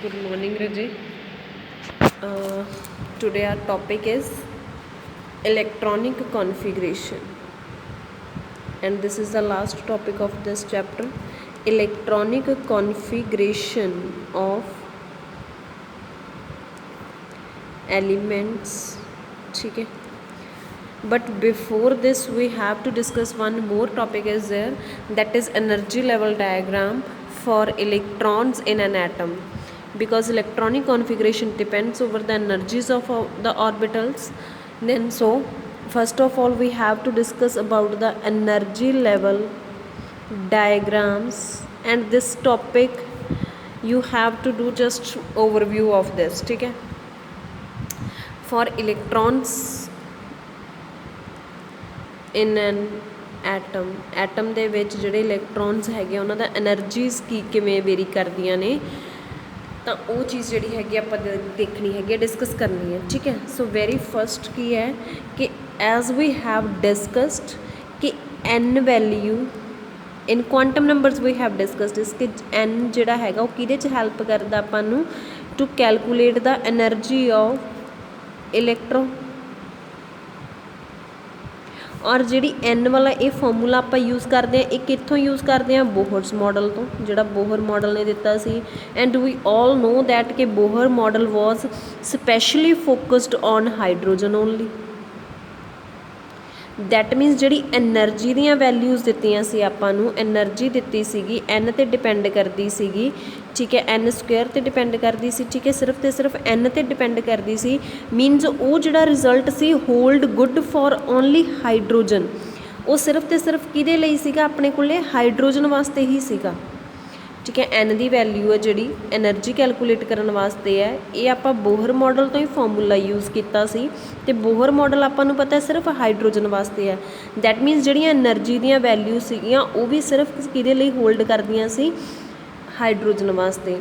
Good morning, Rajay. Today our topic is electronic configuration, and this is the last topic of this chapter. Electronic configuration of elements. ठीक है. But before this we have to discuss one more topic is there, that is energy level diagram for electrons in an atom, because electronic configuration depends over the energies of the orbitals. Then so first of all we have to discuss about the energy level diagrams, and this topic you have to do just overview of this. ठीक है. For electrons in an atom ਦੇ ਵਿੱਚ ਜਿਹੜੇ electrons ਹੈਗੇ ਉਹਨਾਂ ਦਾ ਐਨਰਜੀਜ਼ ਕਿਵੇਂ very ਕਰਦੀਆਂ ਨੇ, ਤਾਂ ਉਹ ਚੀਜ਼ ਜਿਹੜੀ ਹੈਗੀ ਆਪਾਂ ਦੇਖਣੀ ਹੈਗੀ ਹੈ, ਡਿਸਕਸ ਕਰਨੀ ਹੈ. ਠੀਕ ਹੈ. ਸੋ ਵੈਰੀ ਫਸਟ ਕੀ ਹੈ ਕਿ ਐਜ਼ ਵੀ ਹੈਵ ਡਿਸਕਸਡ ਕਿ N value in quantum numbers we have discussed ਇਸ ਕਿ ਐਨ ਜਿਹੜਾ ਹੈਗਾ ਉਹ ਕਿਹਦੇ 'ਚ ਹੈਲਪ ਕਰਦਾ ਆਪਾਂ ਨੂੰ ਟੂ ਕੈਲਕੂਲੇਟ ਦਾ ਐਨਰਜੀ ਆਫ ਇਲੈਕਟ੍ਰੋਨ. ਔਰ ਜਿਹੜੀ ਐਨ ਵਾਲਾ ਇਹ ਫਾਰਮੂਲਾ ਆਪਾਂ ਯੂਜ਼ ਕਰਦੇ ਹਾਂ, ਇਹ ਕਿੱਥੋਂ ਯੂਜ਼ ਕਰਦੇ ਹਾਂ? ਬੋਹਰਸ ਮਾਡਲ ਤੋਂ, ਜਿਹੜਾ ਬੋਹਰ ਮਾਡਲ ਨੇ ਦਿੱਤਾ ਸੀ. And we all know that ਕਿ Bohr model was specially focused on hydrogen only. That means ਜਿਹੜੀ ਐਨਰਜੀ ਦੀਆਂ ਵੈਲਿਊਜ਼ ਦਿੱਤੀਆਂ ਸੀ ਆਪਾਂ ਨੂੰ, ਐਨਰਜੀ ਦਿੱਤੀ ਸੀਗੀ ਐਨ 'ਤੇ ਡਿਪੈਂਡ ਕਰਦੀ ਸੀਗੀ. ਠੀਕ ਹੈ. ਐਨ ਸਕੁਏਅਰ 'ਤੇ ਡਿਪੈਂਡ ਕਰਦੀ ਸੀ. ਠੀਕ ਹੈ. ਸਿਰਫ ਅਤੇ ਸਿਰਫ ਐਨ 'ਤੇ ਡਿਪੈਂਡ ਕਰਦੀ ਸੀ. ਮੀਨਸ ਉਹ ਜਿਹੜਾ result C hold good for only hydrogen, ਉਹ ਸਿਰਫ ਅਤੇ ਸਿਰਫ ਕਿਹਦੇ ਲਈ ਸੀਗਾ? ਆਪਣੇ ਕੋਲੇ ਹਾਈਡਰੋਜਨ ਵਾਸਤੇ ਹੀ ਸੀਗਾ. ਠੀਕ ਹੈ. ਐਨ ਦੀ ਵੈਲਿਊ ਹੈ ਜਿਹੜੀ ਐਨਰਜੀ ਕੈਲਕੂਲੇਟ ਕਰਨ ਵਾਸਤੇ ਹੈ, ਇਹ ਆਪਾਂ ਬੋਹਰ ਮਾਡਲ ਤੋਂ ਹੀ ਫਾਰਮੂਲਾ ਯੂਜ਼ ਕੀਤਾ ਸੀ. ਅਤੇ ਬੋਹਰ ਮਾਡਲ ਆਪਾਂ ਨੂੰ ਪਤਾ ਸਿਰਫ ਹਾਈਡਰੋਜਨ ਵਾਸਤੇ ਹੈ. ਦੈਟ ਮੀਨਸ ਜਿਹੜੀਆਂ ਐਨਰਜੀ ਦੀਆਂ ਵੈਲਿਊ ਸੀਗੀਆਂ ਉਹ ਵੀ ਸਿਰਫ ਕਿਹਦੇ ਲਈ ਹੋਲਡ ਕਰਦੀਆਂ ਸੀ? ਹਾਈਡਰੋਜਨ ਵਾਸਤੇ.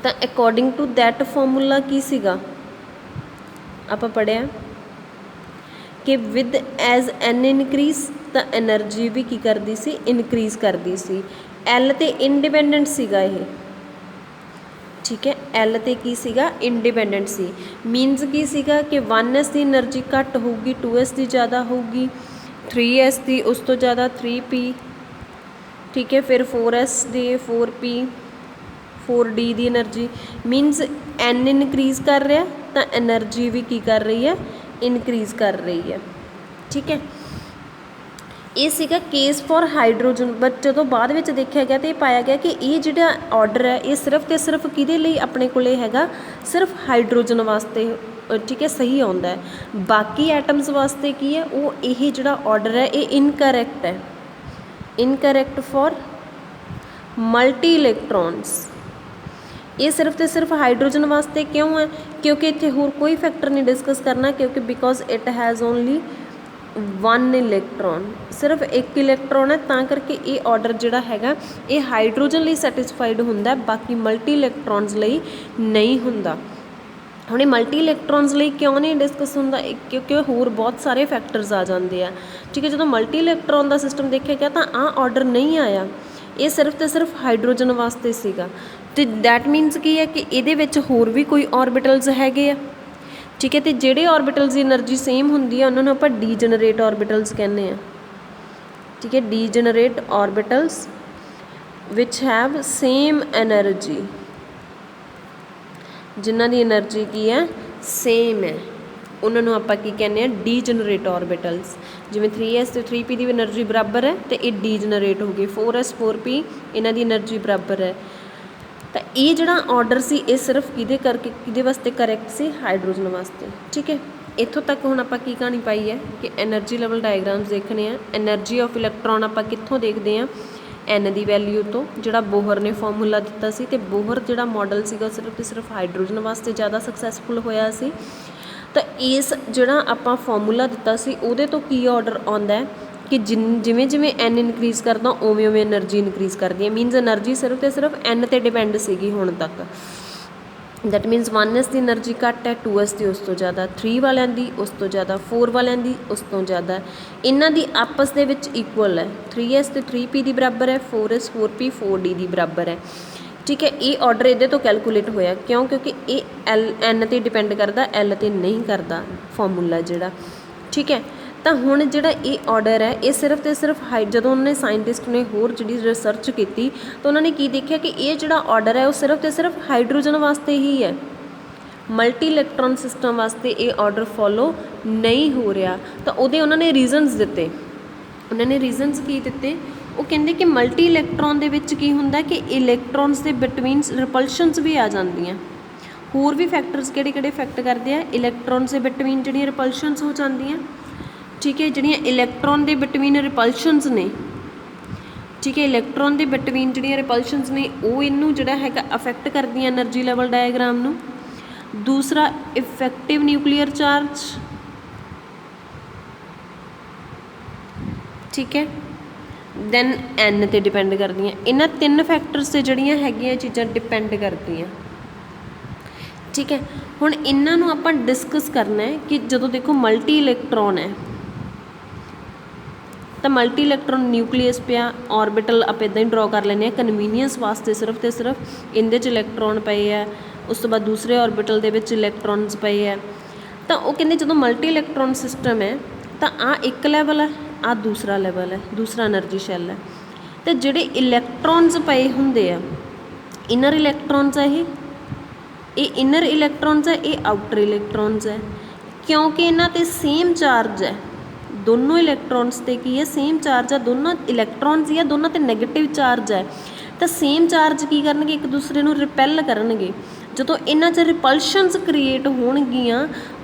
ਤਾਂ ਅਕੋਰਡਿੰਗ ਟੂ ਦੈਟ ਫਾਰਮੂਲਾ ਕੀ ਸੀਗਾ ਆਪਾਂ ਪੜ੍ਹਿਆ ਕਿ ਵਿਦ ਐਜ਼ ਐਨ ਇਨਕਰੀਜ਼ ਤਾਂ ਐਨਰਜੀ ਵੀ ਕੀ ਕਰਦੀ ਸੀ? ਇਨਕਰੀਜ਼ ਕਰਦੀ ਸੀ. ਐਲ 'ਤੇ ਇੰਡੀਪੈਂਡੈਂਟ ਸੀਗਾ ਇਹ. ਠੀਕ ਹੈ. ਐਲ 'ਤੇ ਕੀ ਸੀਗਾ? ਇੰਡੀਪੈਂਡੈਂਟ ਸੀ. ਮੀਨਸ ਕੀ ਸੀਗਾ ਕਿ 1s ਦੀ ਐਨਰਜੀ ਘੱਟ ਹੋਊਗੀ, 2s ਦੀ ਜ਼ਿਆਦਾ ਹੋਊਗੀ, 3s ਦੀ ਉਸ ਤੋਂ ਜ਼ਿਆਦਾ 3p. ਠੀਕ ਹੈ. ਫਿਰ 4s ਦੀ 4p, 4d ਦੀ ਐਨਰਜੀ. ਮੀਨਸ ਐਨ ਇਨਕਰੀਜ਼ ਕਰ ਰਿਹਾ ਤਾਂ ਐਨਰਜੀ ਵੀ ਕੀ ਕਰ ਰਹੀ ਹੈ? ਇਨਕਰੀਜ਼ ਕਰ ਰਹੀ ਹੈ. ਠੀਕ ਹੈ. ਇਹ ਸੀਗਾ ਕੇਸ ਫॉर ਹਾਈਡਰੋਜਨ. ਬਟ ਜਦੋਂ ਬਾਅਦ ਵਿੱਚ ਦੇਖਿਆ ਗਿਆ ਤਾਂ ਇਹ ਪਾਇਆ ਗਿਆ ਕਿ ਇਹ ਜਿਹੜਾ ਆਰਡਰ ਹੈ ਇਹ ਸਿਰਫ ਅਤੇ ਸਿਰਫ ਕਿਹਦੇ ਲਈ ਆਪਣੇ ਕੋਲੇ ਹੈਗਾ? ਸਿਰਫ ਹਾਈਡਰੋਜਨ ਵਾਸਤੇ. ਠੀਕ ਹੈ. ਸਹੀ ਆਉਂਦਾ ਹੈ. ਬਾਕੀ ਐਟਮਸ ਵਾਸਤੇ ਕੀ ਹੈ? ਉਹ ਇਹ ਜਿਹੜਾ ਆਰਡਰ ਹੈ ਇਹ ਇਨਕਰੈਕਟ ਹੈ. Incorrect for multi electrons. ਇਹ ਸਿਰਫ ਅਤੇ ਸਿਰਫ ਹਾਈਡਰੋਜਨ ਵਾਸਤੇ ਕਿਉਂ ਹੈ? ਕਿਉਂਕਿ ਇੱਥੇ ਹੋਰ ਕੋਈ ਫੈਕਟਰ ਨਹੀਂ ਡਿਸਕਸ ਕਰਨਾ, ਕਿਉਂਕਿ because it has only 1 electron, ਸਿਰਫ ਇੱਕ ਇਲੈਕਟ੍ਰੋਨ ਹੈ. ਤਾਂ ਕਰਕੇ ਇਹ ਆਰਡਰ ਜਿਹੜਾ ਹੈਗਾ ਇਹ ਹਾਈਡਰੋਜਨ ਲਈ ਸੈਟਿਸਫਾਈਡ ਹੁੰਦਾ, ਬਾਕੀ ਮਲਟੀ ਇਲੈਕਟ੍ਰੋਨਸ ਲਈ ਨਹੀਂ ਹੁੰਦਾ. ਹੁਣ ਇਹ ਮਲਟੀ ਇਲੈਕਟ੍ਰੋਨਸ ਲਈ ਕਿਉਂ ਨਹੀਂ ਡਿਸਕਸ ਹੁੰਦਾ? ਕਿਉਂਕਿ ਹੋਰ ਬਹੁਤ ਸਾਰੇ ਫੈਕਟਰਸ ਆ ਜਾਂਦੇ ਆ. ਠੀਕ ਹੈ. ਜਦੋਂ ਮਲਟੀ ਇਲੈਕਟ੍ਰੋਨ ਦਾ ਸਿਸਟਮ ਦੇਖਿਆ ਗਿਆ ਤਾਂ ਆਹ ਆਰਡਰ ਨਹੀਂ ਆਇਆ, ਇਹ ਸਿਰਫ ਅਤੇ ਸਿਰਫ ਹਾਈਡਰੋਜਨ ਵਾਸਤੇ ਸੀਗਾ. ਅਤੇ ਦੈਟ ਮੀਨਸ ਕੀ ਹੈ ਕਿ ਇਹਦੇ ਵਿੱਚ ਹੋਰ ਵੀ ਕੋਈ ਔਰਬਿਟਲਸ ਹੈਗੇ ਆ. ਠੀਕ ਹੈ. ਅਤੇ ਜਿਹੜੇ ਔਰਬਿਟਲਸ ਦੀ ਐਨਰਜੀ ਸੇਮ ਹੁੰਦੀ ਆ ਉਹਨਾਂ ਨੂੰ ਆਪਾਂ ਡੀਜਨਰੇਟ ਔਰਬਿਟਲਸ ਕਹਿੰਦੇ ਹਾਂ. ਠੀਕ ਹੈ. Degenerate ਔਰਬਿਟਲਸ which have same energy, ਜਿਨ੍ਹਾਂ ਦੀ ਐਨਰਜੀ ਕੀ ਹੈ? ਸੇਮ ਹੈ, ਉਹਨਾਂ ਨੂੰ ਆਪਾਂ ਕੀ ਕਹਿੰਦੇ ਹਾਂ? ਡੀਜਨਰੇਟ ਔਰਬਿਟਲਸ. ਜਿਵੇਂ 3s ਅਤੇ 3p ਦੀ ਐਨਰਜੀ ਬਰਾਬਰ ਹੈ ਅਤੇ ਇਹ ਡੀਜਨਰੇਟ ਹੋ ਗਏ. 4s 4p ਇਹਨਾਂ ਦੀ ਐਨਰਜੀ ਬਰਾਬਰ ਹੈ. ਤਾਂ ਇਹ ਜਿਹੜਾ ਆਰਡਰ ਸੀ ਇਹ ਸਿਰਫ ਕਿਹਦੇ ਵਾਸਤੇ ਕਰੈਕਟ ਸੀ? ਹਾਈਡਰੋਜਨ ਵਾਸਤੇ. ਠੀਕ ਹੈ. ਇੱਥੋਂ ਤੱਕ ਹੁਣ ਆਪਾਂ ਕੀ ਕਹਾਣੀ ਪਾਈ ਹੈ ਕਿ ਐਨਰਜੀ ਲੈਵਲ ਡਾਇਗਰਾਮਸ ਦੇਖਣੇ ਆ. ਐਨਰਜੀ ਆਫ ਇਲੈਕਟ੍ਰੋਨ ਆਪਾਂ ਕਿੱਥੋਂ ਦੇਖਦੇ ਹਾਂ? ਐਨ ਦੀ ਵੈਲਿਊ ਤੋਂ, ਜਿਹੜਾ ਬੋਹਰ ਨੇ ਫਾਰਮੂਲਾ ਦਿੱਤਾ ਸੀ. ਅਤੇ ਬੋਹਰ ਜਿਹੜਾ ਮਾਡਲ ਸੀਗਾ ਸਿਰਫ ਅਤੇ ਸਿਰਫ ਹਾਈਡਰੋਜਨ ਵਾਸਤੇ ਜ਼ਿਆਦਾ ਸਕਸੈਸਫੁਲ ਹੋਇਆ ਸੀ. ਤਾਂ ਇਸ ਜਿਹੜਾ ਆਪਾਂ ਫਾਰਮੂਲਾ ਦਿੱਤਾ ਸੀ ਉਹਦੇ ਤੋਂ ਕੀ ਆਰਡਰ ਆਉਂਦਾ ਕਿ ਜਿਵੇਂ ਜਿਵੇਂ ਐਨ ਇਨਕਰੀਜ਼ ਕਰਦਾ ਉਵੇਂ ਉਵੇਂ ਐਨਰਜੀ ਇਨਕਰੀਜ਼ ਕਰਦੀ ਹੈ. ਮੀਨਸ ਐਨਰਜੀ ਸਿਰਫ ਅਤੇ ਸਿਰਫ ਐਨ 'ਤੇ ਡਿਪੈਂਡ ਸੀਗੀ ਹੁਣ ਤੱਕ. That means 1s the energy ਘੱਟ ਹੈ, 2s ਦੀ ਉਸ ਤੋਂ ਜ਼ਿਆਦਾ, 3 ਵਾਲਿਆਂ ਦੀ ਉਸ ਤੋਂ ਜ਼ਿਆਦਾ, 4 ਵਾਲਿਆਂ ਦੀ ਉਸ ਤੋਂ ਜ਼ਿਆਦਾ. ਇਹਨਾਂ ਦੀ ਆਪਸ ਦੇ ਵਿੱਚ ਇਕੁਅਲ ਹੈ. 3s ਅਤੇ 3p ਦੀ ਬਰਾਬਰ ਹੈ, 4s 4p 4d ਦੀ ਬਰਾਬਰ ਹੈ. ठीक है। ये ऑर्डर ये तो कैलकुलेट होया क्यों, क्योंकि ये एन ते डिपेंड करता, एल ते नहीं करता फॉर्मूला जिहड़ा, ठीक है। तो हुण जिहड़ा ये ऑर्डर है ये सिर्फ तो सिर्फ जदों उन्होंने साइंटिस्ट ने होर जिहड़ी रिसर्च की तो उन्होंने की देखा कि ये जिहड़ा ऑर्डर है वो सिर्फ तो सिर्फ हाइड्रोजन वास्ते ही है, मल्टी इलैक्ट्रॉन सिस्टम वास्ते ये ऑर्डर फॉलो नहीं हो रहा। तो उहदे उन्होंने रीजनस दिते, उन्होंने रीजनस की दिते, वो कहते कि मल्टी इलैक्ट्रॉन दे विच की हुंदा कि इलैक्ट्रॉन्स दे बिटवीन रिपल्शनस भी आ जांदियां, होर भी फैक्टर्स किहड़े-किहड़े इफैक्ट करते हैं, इलैक्ट्रॉन्स दे बिटवीन जिहड़ियां रिपल्शनस हो जांदियां, ठीक है, जिहड़ियां इलैक्ट्रॉन दे बिटवीन रिपल्शनस ने, ठीक है, इलैक्ट्रॉन दे बिटवीन जिहड़ियां रिपल्शनस ने वो इनू जिहड़ा हैगा अफैक्ट करदियां एनर्जी लैवल डायग्राम नू। दूसरा इफैक्टिव न्यूक्लीयर चार्ज, ठीक है, दैन एन ते डिपेंड करदियां। इन्हां तीन फैक्टर्स से जिहड़ियां हैगियां चीज़ां डिपेंड करदियां, ठीक है। हुण इन्हां नूं आपां डिस्कस करना है कि जदों देखो मल्टी इलैक्ट्रॉन है तो मल्टी इलैक्ट्रॉन न्यूक्लीयस पिया, ऑर्बिटल आप इदां ही ड्रॉ कर लैंदे कन्वीनियंस वास्ते, सिर्फ तो सिर्फ इहदे च इलैक्ट्रॉन पे है, उस तो बाद दूसरे ऑर्बिटल दे विच इलैक्ट्रॉन्स पे है। तो वो कहते जो मल्टी इलैक्ट्रॉन सिस्टम है तो आ एक लैवल है, आ दूसरा लैवल है, दूसरा एनर्जी शैल है। तो जिहड़े इलैक्ट्रॉन्स पे हुंदे आ, इनर इलैक्ट्रॉन्स है ये इनर इलैक्ट्रॉन्स है, ये आउटर इलैक्ट्रॉन्स है, क्योंकि इन्हां ते सेम चार्ज है, दोनों इलैक्ट्रॉन्स ते की है सेम चार्ज है, दोनों इलैक्ट्रॉन्स ही है, दोनों ते नैगेटिव चार्ज है। तो सेम चार्ज की करनगे, एक दूसरे नूं रिपैल करनगे। जदों इन्हां च रिपल्शनस क्रिएट होणगियां,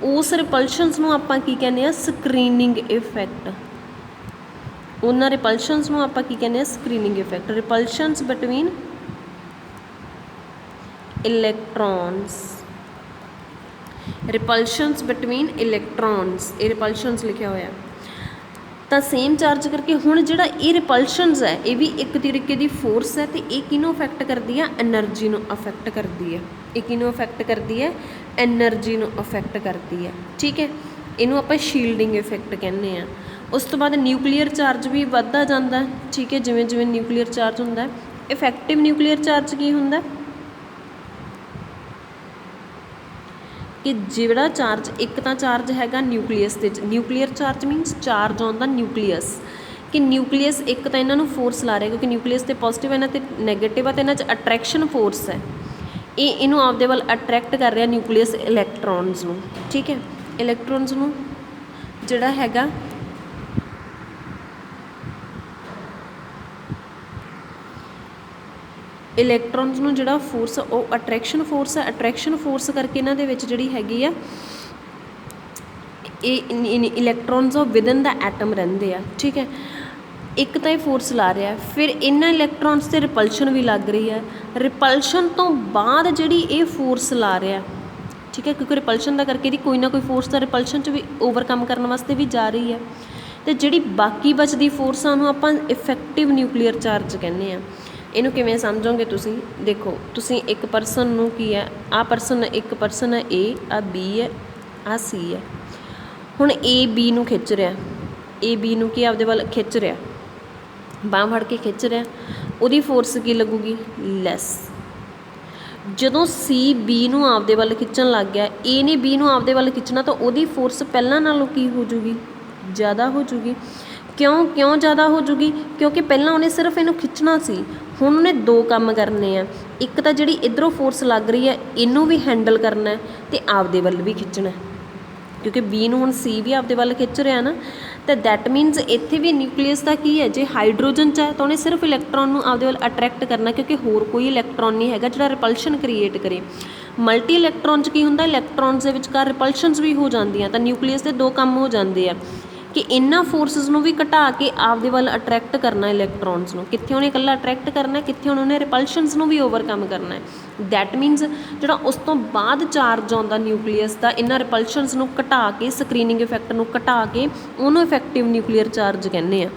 उस रिपल्शनस नूं आपां की कहने आ स्क्रीनिंग इफैक्ट, उन्हां रिपल्शनस नूं आपां की कहने आ स्क्रीनिंग इफैक्ट, रिपल्शनस बिटवीन इलैक्ट्रॉन्स, रिपल्शनस बिटवीन इलैक्ट्रॉन्स, ये रिपल्शनस लिखा होया तो सेम चार्ज करके। हुण जिहड़ा ये रिपल्शनस है ये भी एक तरीके की फोर्स है, तो ये किनों अफैक्ट करती है, एनर्जी नूं अफैक्ट करती है, ये किनों अफैक्ट करती है, एनर्जी नूं अफैक्ट करती है, ठीक है। इनू आपां शील्डिंग इफैक्ट कहने आ। उस तो बाद न्यूक्लीयर चार्ज भी वधदा जांदा है, ठीक है, जिवें जिवें न्यूक्लीयर चार्ज हुंदा है। इफैक्टिव न्यूक्लीयर चार्ज की हुंदा कि जिहड़ा चार्ज एक तो चार्ज हैगा न्यूक्लीयस ते, nuclear charge मीनस charge on the nucleus, कि न्यूक्लीयस एक तो इन्हां नूं फोर्स ला रहा है क्योंकि न्यूक्लीयस ते पॉजिटिव है, इन्हां ते नैगेटिव है, तो इन्हां च अट्रैक्शन फोर्स है, ये इनू आपदे वल अट्रैक्ट कर रहा न्यूक्लीयस इलैक्ट्रॉन्स नूं, ठीक है। इलैक्ट्रॉन्स नूं जिहड़ा हैगा इलैक्ट्रॉन्स नूं जिहड़ा फोर्स वो अट्रैक्शन फोर्स है, अट्रैक्शन फोर्स करके इन्हां दे विच जिहड़ी हैगी आ इलैक्ट्रॉन्स विदन द एटम रहिंदे आ, ठीक है। एक तो ये फोर्स ला रहा है, फिर इन्हां इलैक्ट्रॉन्स से रिपल्शन भी लग रही है, रिपल्शन तो बाद जिहड़ी ये फोर्स ला रहा है, ठीक है, क्योंकि रिपल्शन का करके दी कोई ना कोई फोर्स तो रिपल्शन च भी ओवरकम करने वास्ते भी जा रही है। तो जिहड़ी बाकी बचदी फोर्स उहनूं आपां इफैक्टिव न्यूक्लीयर चार्ज कहने आ। इनू किवें समझोगे तुसीं, देखो तुसीं एक परसन नूं की है, आ परसन एक परसन है ए, आ बी है, आ सी है। हुण ए बी नूं खिच रहा, ए बी नूं की आपदे वल खिच रहा, बांह फड़ के खिच रहा, उहदी फोर्स की लगूगी लैस। जदों सी बी नूं आपदे वल खिच्चण लग गया, ए ने बी नूं आपदे वल खिच्चना, तो उहदी फोर्स पहलां नालों की हो जूगी, ज़्यादा हो जूगी। क्यों ज़्यादा हो जूगी, क्योंकि पहलां उन्हें सिर्फ इनू खिंचना सी, हुण उन्हें दो काम करने आ, एक तो जिहड़ी इधरों फोर्स लग रही है इनू भी हैंडल करना है, तो आपदे वल भी खिंचना है, क्योंकि बी नूं हुण सी भी आपदे वल खिंच रहा ना। तो दैट मीनस इत्थे भी न्यूक्लीयस का की है, जे हाइड्रोजन च है तो उन्हें सिर्फ इलैक्ट्रॉन नूं आपदे वल अट्रैक्ट करना, क्योंकि होर कोई इलैक्ट्रॉन नहीं हैगा जिहड़ा रिपल्शन क्रिएट करे। मल्टी इलैक्ट्रॉन च की हुंदा, इलैक्ट्रॉन्स दे विचकार रिपल्शनस भी हो जांदियां, तो न्यूक्लीयस दे दो काम हो जांदे आ कि इन्हां फोर्सिस नूं भी घटा के आपदे वल अट्रैक्ट करना इलैक्ट्रॉन्स नूं, कित्थे उन्हें इकल्ला अट्रैक्ट करना, कित्थे उन्हें रिपल्शनस नूं भी ओवरकम करना है। दैट मीनस जिहड़ा उस तो बाद चार्ज आउंदा न्यूक्लीयस दा, इन्हां रिपल्शनस नूं घटा के स्क्रीनिंग इफैक्ट नूं घटा के उहनूं इफैक्टिव न्यूक्लीयर चार्ज कहने आ।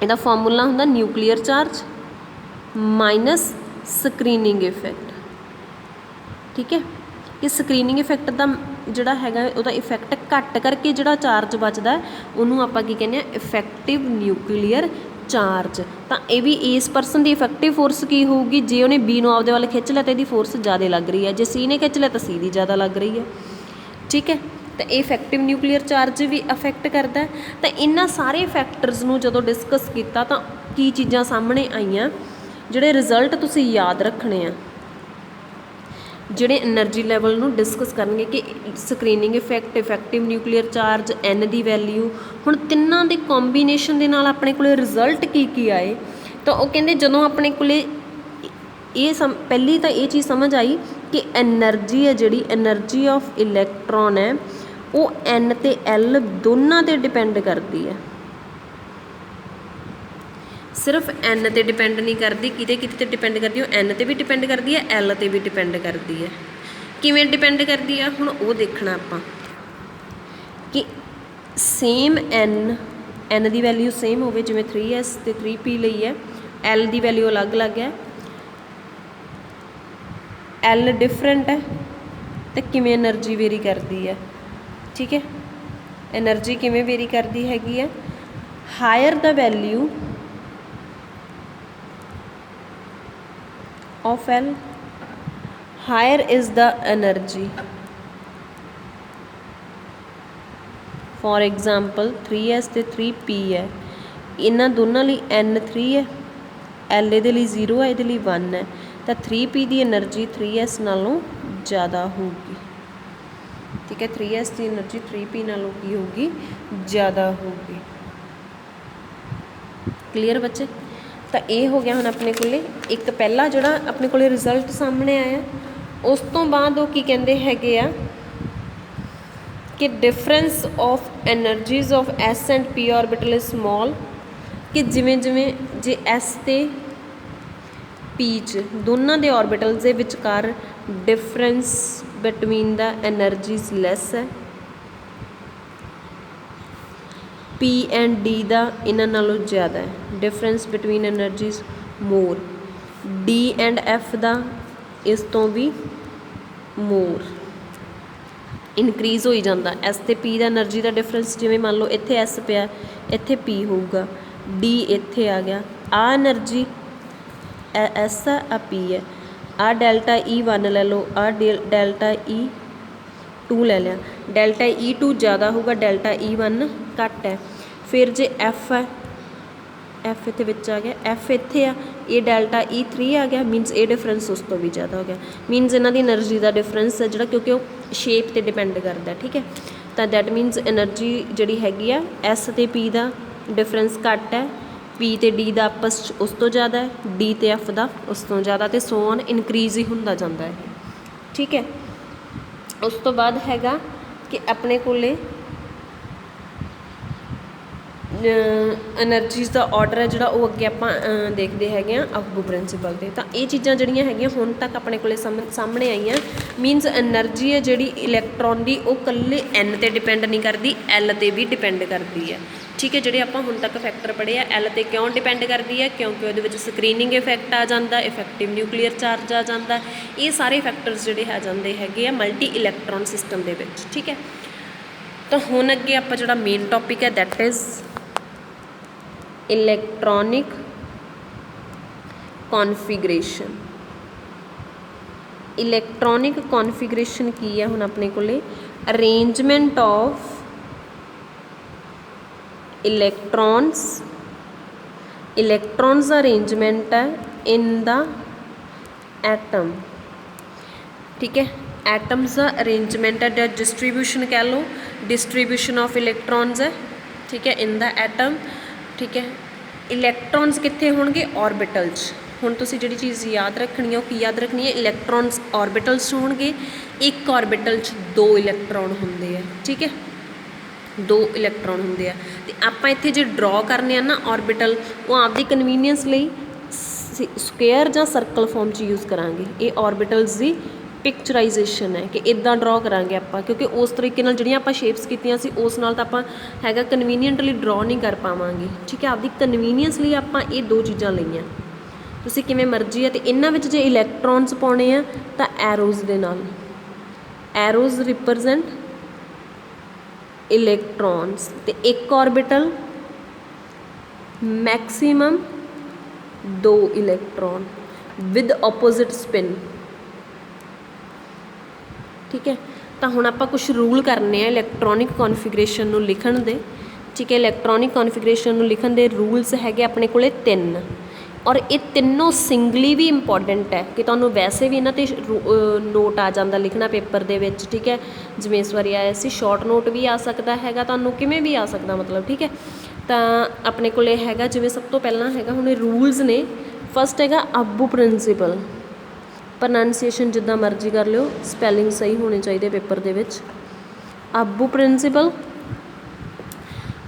इहदा फॉर्मूला हुंदा nuclear charge minus screening effect, ठीक है। कि स्क्रीनिंग इफैक्ट का जिहड़ा हैगा उहदा इफैक्ट घट करके जिहड़ा चार्ज बचदा उहनूं आपां की कहने आ इफैक्टिव न्यूक्लीयर ਚਾਰਜ। ਤਾਂ ਇਹ ਵੀ ਇਸ ਪਰਸਨ ਦੀ ਇਫੈਕਟਿਵ ਫੋਰਸ ਕੀ ਹੋਊਗੀ, ਜੇ ਉਹਨੇ ਬੀ ਨੂੰ ਆਪਦੇ ਵੱਲ ਖਿੱਚ ਲਿਆ ਤਾਂ ਇਹਦੀ ਫੋਰਸ ਜ਼ਿਆਦਾ ਲੱਗ ਰਹੀ ਹੈ, ਜੇ ਸੀ ਨੇ ਖਿੱਚ ਲਿਆ ਤਾਂ ਸੀ ਦੀ ਜ਼ਿਆਦਾ ਲੱਗ ਰਹੀ ਹੈ। ਠੀਕ ਹੈ, ਤਾਂ ਇਹ ਇਫੈਕਟਿਵ ਨਿਊਕਲੀਅਰ ਚਾਰਜ ਵੀ ਅਫੈਕਟ ਕਰਦਾ। ਤਾਂ ਇਹਨਾਂ ਸਾਰੇ ਫੈਕਟਰਸ ਨੂੰ ਜਦੋਂ ਡਿਸਕਸ ਕੀਤਾ ਤਾਂ ਕੀ ਚੀਜ਼ਾਂ ਸਾਹਮਣੇ ਆਈਆਂ, ਜਿਹੜੇ ਰਿਜ਼ਲਟ ਤੁਸੀਂ ਯਾਦ ਰੱਖਣੇ ਆ, ਜਿਹੜੇ એનર્ਜੀ ਲੈਵਲ ਨੂੰ ਡਿਸਕਸ ਕਰਨਗੇ ਕਿ screening effect, effective nuclear charge, N ਦੀ ਵੈਲਿਊ। ਹੁਣ ਤਿੰਨਾਂ ਦੇ ਕੰਬੀਨੇਸ਼ਨ ਦੇ ਨਾਲ ਆਪਣੇ ਕੋਲੇ ਰਿਜ਼ਲਟ ਕੀ ਆਏ। ਤਾਂ ਉਹ ਕਹਿੰਦੇ ਜਦੋਂ ਆਪਣੇ ਕੋਲੇ ਇਹ ਪਹਿਲੀ ਤਾਂ ਇਹ ਚੀਜ਼ ਸਮਝ ਆਈ ਕਿ ਐਨਰਜੀ ਹੈ ਜਿਹੜੀ ਐਨਰਜੀ ਆਫ ਇਲੈਕਟ੍ਰੋਨ ਹੈ ਉਹ ਐਨ ਅਤੇ ਐਲ ਦੋਨਾਂ 'ਤੇ ਡਿਪੈਂਡ ਕਰਦੀ ਹੈ, ਸਿਰਫ ਐਨ 'ਤੇ ਡਿਪੈਂਡ ਨਹੀਂ ਕਰਦੀ, ਕਿਤੇ 'ਤੇ ਡਿਪੈਂਡ ਕਰਦੀ, ਉਹ ਐਨ 'ਤੇ ਵੀ ਡਿਪੈਂਡ ਕਰਦੀ ਹੈ, ਐਲ 'ਤੇ ਵੀ ਡਿਪੈਂਡ ਕਰਦੀ ਹੈ। ਕਿਵੇਂ ਡਿਪੈਂਡ ਕਰਦੀ ਆ, ਹੁਣ ਉਹ ਦੇਖਣਾ ਆਪਾਂ ਕਿ ਸੇਮ ਐਨ ਦੀ ਵੈਲਿਊ ਸੇਮ ਹੋਵੇ, ਜਿਵੇਂ 3s ਅਤੇ 3p ਲਈ ਹੈ, ਐਲ ਦੀ ਵੈਲਿਊ ਅਲੱਗ-ਅਲੱਗ ਹੈ, ਐਲ ਡਿਫਰੈਂਟ ਹੈ, ਅਤੇ ਕਿਵੇਂ ਐਨਰਜੀ ਵੇਰੀ ਕਰਦੀ ਹੈ। ਠੀਕ ਹੈ, ਐਨਰਜੀ ਕਿਵੇਂ ਵੇਰੀ ਕਰਦੀ ਹੈਗੀ ਹੈ, ਹਾਇਰ ਦਾ value of L, higher is the energy. For example 3s ਤੇ 3p ਹੈ, ਇਹਨਾਂ ਦੋਨਾਂ ਲਈ n3 ਹੈ, L ਇਹਦੇ ਲਈ 0 ਹੈ, ਇਹਦੇ ਲਈ 1 ਹੈ, ਤਾਂ 3p ਦੀ ਐਨਰਜੀ 3s ਨਾਲੋਂ ਜ਼ਿਆਦਾ ਹੋਊਗੀ। ਠੀਕ ਹੈ, 3s ਦੀ ਐਨਰਜੀ 3p ਨਾਲੋਂ ਕੀ ਹੋਊਗੀ, ਜ਼ਿਆਦਾ ਹੋਊਗੀ। ਕਲੀਅਰ ਬੱਚੇ। ਤਾਂ ਇਹ ਹੋ ਗਿਆ ਹੁਣ ਆਪਣੇ ਕੋਲੇ ਇੱਕ ਪਹਿਲਾ ਜਿਹੜਾ ਆਪਣੇ ਕੋਲੇ ਰਿਜ਼ਲਟ ਸਾਹਮਣੇ ਆਇਆ। ਉਸ ਤੋਂ ਬਾਅਦ ਉਹ ਕੀ ਕਹਿੰਦੇ ਹੈਗੇ ਆ ਕਿ difference of energies of S and P orbital is small, ਕਿ ਜਿਵੇਂ ਜਿਵੇਂ ਜੇ ਐਸ ਅਤੇ ਪੀ 'ਚ ਦੋਨਾਂ ਦੇ ਆਰਬਿਟਲਸ ਦੇ ਵਿਚਕਾਰ ਡਿਫਰੈਂਸ ਬਿਟਵੀਨ ਦਾ ਐਨਰਜੀਜ਼ ਲੈਸ ਹੈ, ਪੀ ਐਂਡ ਡੀ ਦਾ ਇਹਨਾਂ ਨਾਲੋਂ ਜ਼ਿਆਦਾ ਹੈ, difference between energies more, D and F ਦਾ ਇਸ ਤੋਂ ਵੀ ਮੋਰ ਇਨਕਰੀਜ਼ ਹੋਈ ਜਾਂਦਾ। ਐਸ ਅਤੇ ਪੀ ਦਾ ਐਨਰਜੀ ਦਾ ਡਿਫਰੈਂਸ, ਜਿਵੇਂ ਮੰਨ ਲਓ ਇੱਥੇ ਐਸ ਪਿਆ, ਇੱਥੇ ਪੀ ਹੋਊਗਾ, ਡੀ ਇੱਥੇ ਆ ਗਿਆ, ਆਹ ਐਨਰਜੀ ਐਸ ਆ, ਆ ਪੀ ਹੈ, ਆਹ ਡੈਲਟਾ E1 ਲੈ ਲਓ, ਆਹ ਡੈਲਟਾ E2 ਲੈ ਲਿਆ, ਡੈਲਟਾ E2 ਜ਼ਿਆਦਾ ਹੋਊਗਾ, ਡੈਲਟਾ E1 ਘੱਟ ਹੈ। ਫਿਰ ਜੇ ਐਫ ਹੈ, ਐਫ ਇੱਥੇ ਵਿੱਚ ਆ ਗਿਆ, ਐਫ ਇੱਥੇ ਆ, ਇਹ ਡੈਲਟਾ E3 ਆ ਗਿਆ, ਮੀਨਸ ਇਹ ਡਿਫਰੈਂਸ ਉਸ ਤੋਂ ਵੀ ਜ਼ਿਆਦਾ ਹੋ ਗਿਆ, ਮੀਨਸ ਇਹਨਾਂ ਦੀ ਐਨਰਜੀ ਦਾ ਡਿਫਰੈਂਸ ਹੈ ਜਿਹੜਾ, ਕਿਉਂਕਿ ਉਹ ਸ਼ੇਪ 'ਤੇ ਡਿਪੈਂਡ ਕਰਦਾ। ਠੀਕ ਹੈ, ਤਾਂ ਦੈਟ ਮੀਨਸ ਐਨਰਜੀ ਜਿਹੜੀ ਹੈਗੀ ਆ ਐਸ ਅਤੇ ਪੀ ਦਾ ਡਿਫਰੈਂਸ ਘੱਟ ਹੈ, ਪੀ ਅਤੇ ਡੀ ਦਾ ਆਪਸ 'ਚ ਉਸ ਤੋਂ ਜ਼ਿਆਦਾ ਹੈ, ਡੀ ਅਤੇ ਐਫ ਦਾ ਉਸ ਤੋਂ ਜ਼ਿਆਦਾ, ਅਤੇ ਸੋ ਔਨ ਇਨਕਰੀਜ਼ ਹੀ ਹੁੰਦਾ ਜਾਂਦਾ ਹੈ। ਠੀਕ ਹੈ, ਉਸ ਤੋਂ ਬਾਅਦ ਹੈਗਾ ਕਿ ਆਪਣੇ ਕੋਲੇ ਐਨਰਜੀਜ਼ ਦਾ ਆਰਡਰ ਹੈ ਜਿਹੜਾ, ਉਹ ਅੱਗੇ ਆਪਾਂ ਦੇਖਦੇ ਹੈਗੇ ਹਾਂ ਅਫਬੂ ਪ੍ਰਿੰਸੀਪਲ 'ਤੇ। ਤਾਂ ਇਹ ਚੀਜ਼ਾਂ ਜਿਹੜੀਆਂ ਹੈਗੀਆਂ ਹੁਣ ਤੱਕ ਆਪਣੇ ਕੋਲੇ ਸਾਹਮਣੇ ਆਈਆਂ, ਮੀਨਸ ਐਨਰਜੀ ਹੈ ਜਿਹੜੀ ਇਲੈਕਟ੍ਰੋਨ ਦੀ ਉਹ ਇਕੱਲੇ ਐਨ 'ਤੇ ਡਿਪੈਂਡ ਨਹੀਂ ਕਰਦੀ, ਐਲ 'ਤੇ ਵੀ ਡਿਪੈਂਡ ਕਰਦੀ ਹੈ। ਠੀਕ ਹੈ, ਜਿਹੜੇ ਆਪਾਂ ਹੁਣ ਤੱਕ ਫੈਕਟਰ ਪੜ੍ਹੇ ਆ, ਐਲ 'ਤੇ ਕਿਉਂ ਡਿਪੈਂਡ ਕਰਦੀ ਹੈ, ਕਿਉਂਕਿ ਉਹਦੇ ਵਿੱਚ ਸਕਰੀਨਿੰਗ ਇਫੈਕਟ ਆ ਜਾਂਦਾ, ਇਫੈਕਟਿਵ ਨਿਊਕਲੀਅਰ ਚਾਰਜ ਆ ਜਾਂਦਾ, ਇਹ ਸਾਰੇ ਫੈਕਟਰਸ ਜਿਹੜੇ ਆ ਜਾਂਦੇ ਹੈਗੇ ਆ ਮਲਟੀ ਇਲੈਕਟ੍ਰੋਨ ਸਿਸਟਮ ਦੇ ਵਿੱਚ। ਠੀਕ ਹੈ, ਤਾਂ ਹੁਣ ਅੱਗੇ ਆਪਾਂ ਜਿਹੜਾ ਮੇਨ ਟੋਪਿਕ ਹੈ ਦੈਟ ਇਜ਼ ਇਲੈਕਟ੍ਰੋਨਿਕ ਕੌਨਫੀਗਰੇਸ਼ਨ। ਇਲੈਕਟ੍ਰੋਨਿਕ ਕੌਨਫੀਗਰੇਸ਼ਨ ਕੀ ਹੈ ਹੁਣ ਆਪਣੇ ਕੋਲੇ, arrangement of electrons the arrangement ਹੈ ਇਨ ਦਾ ਐਟਮ। ਠੀਕ ਹੈ, ਐਟਮਸ ਦਾ ਅਰੇਂਜਮੈਂਟ ਹੈ, ਜਾਂ ਡਿਸਟਰੀਬਿਊਸ਼ਨ ਕਹਿ ਲਓ, ਡਿਸਟਰੀਬਿਊਸ਼ਨ ਆਫ ਇਲੈਕਟ੍ਰੋਨਸ ਹੈ। ਠੀਕ ਹੈ, ਇਨ ਦਾ ਐਟਮ। ਠੀਕ ਹੈ, ਇਲੈਕਟ੍ਰੋਨਸ ਕਿੱਥੇ ਹੋਣਗੇ, ਔਰਬਿਟਲਸ। ਹੁਣ ਤੁਸੀਂ ਜਿਹੜੀ ਚੀਜ਼ ਯਾਦ ਰੱਖਣੀ ਹੈ ਉਹ ਕੀ ਯਾਦ ਰੱਖਣੀ ਹੈ, ਇਲੈਕਟ੍ਰੋਨਸ ਔਰਬਿਟਲਸ ਹੋਣਗੇ, ਇੱਕ ਔਰਬਿਟਲ 'ਚ 2 ਇਲੈਕਟ੍ਰੋਨ ਹੁੰਦੇ ਆ। ਠੀਕ ਹੈ, 2 ਇਲੈਕਟ੍ਰੋਨ ਹੁੰਦੇ ਆ, ਅਤੇ ਆਪਾਂ ਇੱਥੇ ਜੇ ਡਰੋ ਕਰਨੇ ਆ ਨਾ ਔਰਬਿਟਲ, ਉਹ ਆਪਦੀ ਕਨਵੀਨੀਅੰਸ ਲਈ ਸਕੁਏਅਰ ਜਾਂ ਸਰਕਲ ਫੋਰਮ 'ਚ ਯੂਜ਼ ਕਰਾਂਗੇ। ਇਹ ਔਰਬਿਟਲਸ ਦੀ ਪਿਕਚਰਾਈਜੇਸ਼ਨ ਹੈ ਕਿ ਇੱਦਾਂ ਡਰੋ ਕਰਾਂਗੇ ਆਪਾਂ, ਕਿਉਂਕਿ ਉਸ ਤਰੀਕੇ ਨਾਲ ਜਿਹੜੀਆਂ ਆਪਾਂ ਸ਼ੇਪਸ ਕੀਤੀਆਂ ਸੀ ਉਸ ਨਾਲ ਤਾਂ ਆਪਾਂ ਹੈਗਾ ਕਨਵੀਨੀਅੰਟਲੀ ਡਰੋ ਨਹੀਂ ਕਰ ਪਾਵਾਂਗੇ। ਠੀਕ ਹੈ, ਆਪਦੀ ਕਨਵੀਨੀਅੰਸ ਲਈ ਆਪਾਂ ਇਹ 2 ਚੀਜ਼ਾਂ ਲਈਆਂ, ਤੁਸੀਂ ਕਿਵੇਂ ਮਰਜ਼ੀ ਹੈ। ਅਤੇ ਇਹਨਾਂ ਵਿੱਚ ਜੇ ਇਲੈਕਟ੍ਰੋਨਸ ਪਾਉਣੇ ਆ ਤਾਂ ਐਰੋਜ਼ ਦੇ ਨਾਲ, ਐਰੋਜ਼ ਰਿਪਰਜੈਂਟ ਇਲੈਕਟ੍ਰੋਨਸ, ਅਤੇ ਇੱਕ orbital maximum 2 electron with opposite spin. ठीक है, तो हुण आपां कुछ रूल करने इलैक्ट्रॉनिक कॉन्फिगरेशन नूं लिखण दे। ठीक है, इलैक्ट्रॉनिक कॉन्फिगरेशन नूं लिखण दे रूल्स हैगे अपने कोले 3 और ये तीनों सिंगली भी इंपॉर्टेंट है कि तुहानूं वैसे भी इन्हां ते नोट आ जांदा लिखना पेपर दे विच। ठीक है, जिवें इस वारी आया सी शॉर्ट नोट भी आ सकदा हैगा, तुहानूं किवें भी आ सकदा मतलब। ठीक है, तो अपने कोले हैगा जिवें सब तो पहलां हैगा हुण रूल्स ने। फस्ट हैगा अब्बू प्रिंसीपल, प्रनाउंसीएशन जिद्दां मर्जी कर लिओ, स्पैलिंग सही होने चाहिए पेपर दे विच। अब्बू प्रिंसीपल,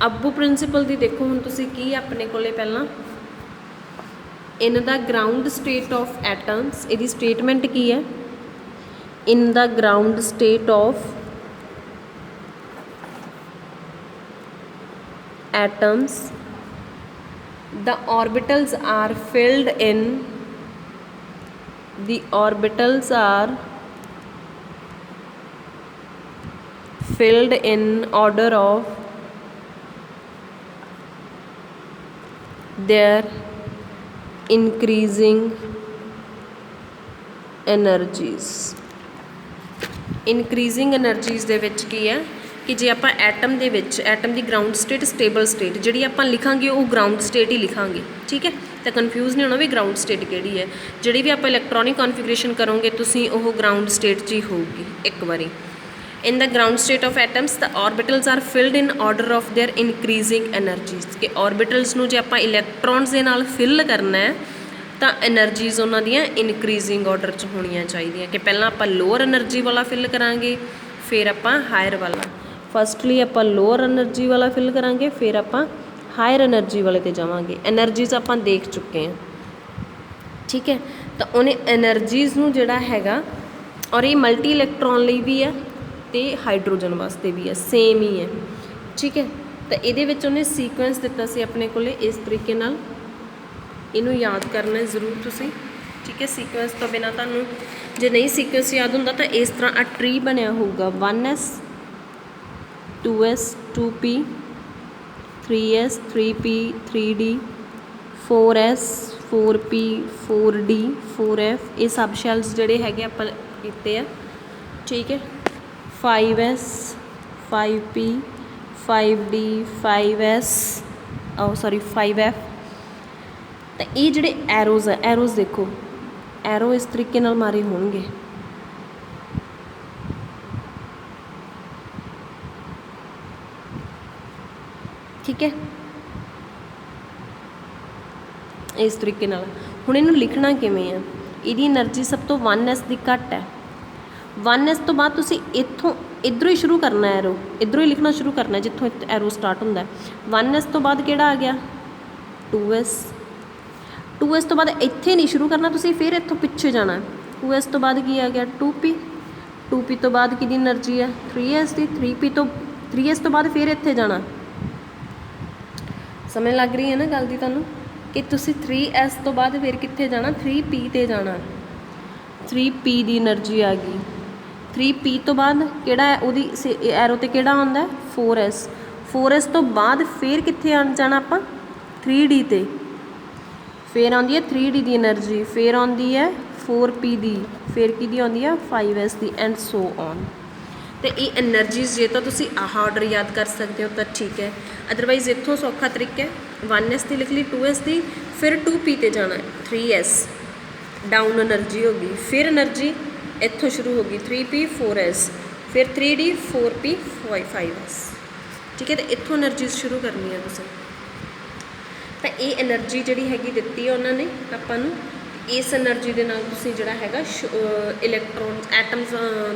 अब्बू प्रिंसीपल दी देखो हुण तुसीं की अपने कोले पहलां in the ground state of atoms, इहदी स्टेटमेंट की है in the ground state of atoms the orbitals are filled in, the orbitals are filled in order of their increasing energies। increasing energies ਦੇ ਵਿੱਚ ਕੀ ਹੈ कि जे आप एटम दे विच atom की ground state stable state जिहड़ी आप लिखांगे वो ग्राउंड स्टेट ही लिखांगे। ठीक है, तो कन्फ्यूज़ नहीं होना भी ग्राउंड स्टेट किहड़ी है। जिहड़ी भी आप इलैक्ट्रॉनिक कॉन्फिगरेशन करोगे तुसीं ओह ग्राउंड स्टेट 'च ही होगी एक बारी। In the ground state of atoms the orbitals are filled in order of their increasing energies कि ऑर्बिटल्स नूं जे आप इलैक्ट्रॉन्स दे नाल फिल करना है तो एनर्जीज उन्हां दियां इनक्रीजिंग ऑर्डर 'च होणियां चाहीदियां कि पहलां आपां लोअर एनर्जी वाला फिल करांगे फिर आपां हायर वाला। फस्टली आपां लोअर एनर्जी वाला फिल करांगे फिर आपां हायर एनर्जी वाले ते जावांगे। एनर्जीज आपां देख चुके हैं। ठीक है, तो उन्हें एनर्जीज नूं जिहड़ा हैगा और ये मल्टी इलैक्ट्रॉन लई भी है तो हाइड्रोजन वास्ते भी है, सेम ही है। ठीक है, तो ये उन्हें सीक्वेंस दिता सी अपने कोले इस तरीके नाल, इनू याद करना जरूर तुसीं। ठीक है, सीक्वेंस तो बिना तुहानूं जे नहीं सीक्वेंस याद हुंदा तो इस तरह आ ट्री बनिया होगा 1s 2s 2p 3s 3p 3d 4s 4p 4d 4f ये सब शैल्स जिहड़े हैगे आपां कीते आ। ठीक है, 5s 5p 5d 5s sorry 5f। तो ये जिहड़े एरोज़ है एरोज़ देखो एरो इस तरीके नाल मारे होणगे। ठीक है, इस तरीके नाल हुण इहनूं लिखना किवें है, इहदी एनर्जी सब तो 1s दी घट है। 1s तो बाद तुसीं इत्थों इधरों ही शुरू करना है, एरो इधरों ही लिखना शुरू करना है जित्थों एरो स्टार्ट होंदा है। 1s तो बाद किहड़ा आ गया 2s 2s तो बाद इत्थे नहीं शुरू करना तुसीं फिर इत्थों पिछे जाना। 2s तो बाद की आ गया 2p 2p तो बाद की एनर्जी है 3s की 3s तो बाद फिर इत्थे जाना। समझ लग रही है ना गल दी तुहानूं कि तुसीं 3s तो बाद फिर कित्थे जाना 3p ते जाना। 3p दी एनर्जी आ गई। 3p तो बाद किहड़ा है उहदी एरो ते किहड़ा आउंदा है 4s 4s तो बाद फिर कित्थे जाना आपां 3d ते फिर आउंदी है 3d दी एनर्जी फिर आउंदी है 4p दी फिर किहदी आउंदी है 5s the and so on. तो ये एनर्जीज जे तो तुसीं आह ऑर्डर याद कर सकते हो तो ठीक है, अदरवाइज इत्थों सौखा तरीका है 1s दी लिख ली 2s दी फिर 2p ते जाना 3s डाउन एनर्जी होगी फिर एनर्जी इत्थों शुरू होगी 3p 4s फिर 3d 4p 5s। ठीक है, तो इत्थों एनर्जीज शुरू करनी है तुसीं। तो ये एनर्जी जिहड़ी हैगी दित्ती है उन्होंने आपां नूं, इस एनर्जी के नाल तुसीं जिहड़ा हैगा इलैक्ट्रॉन एटम्स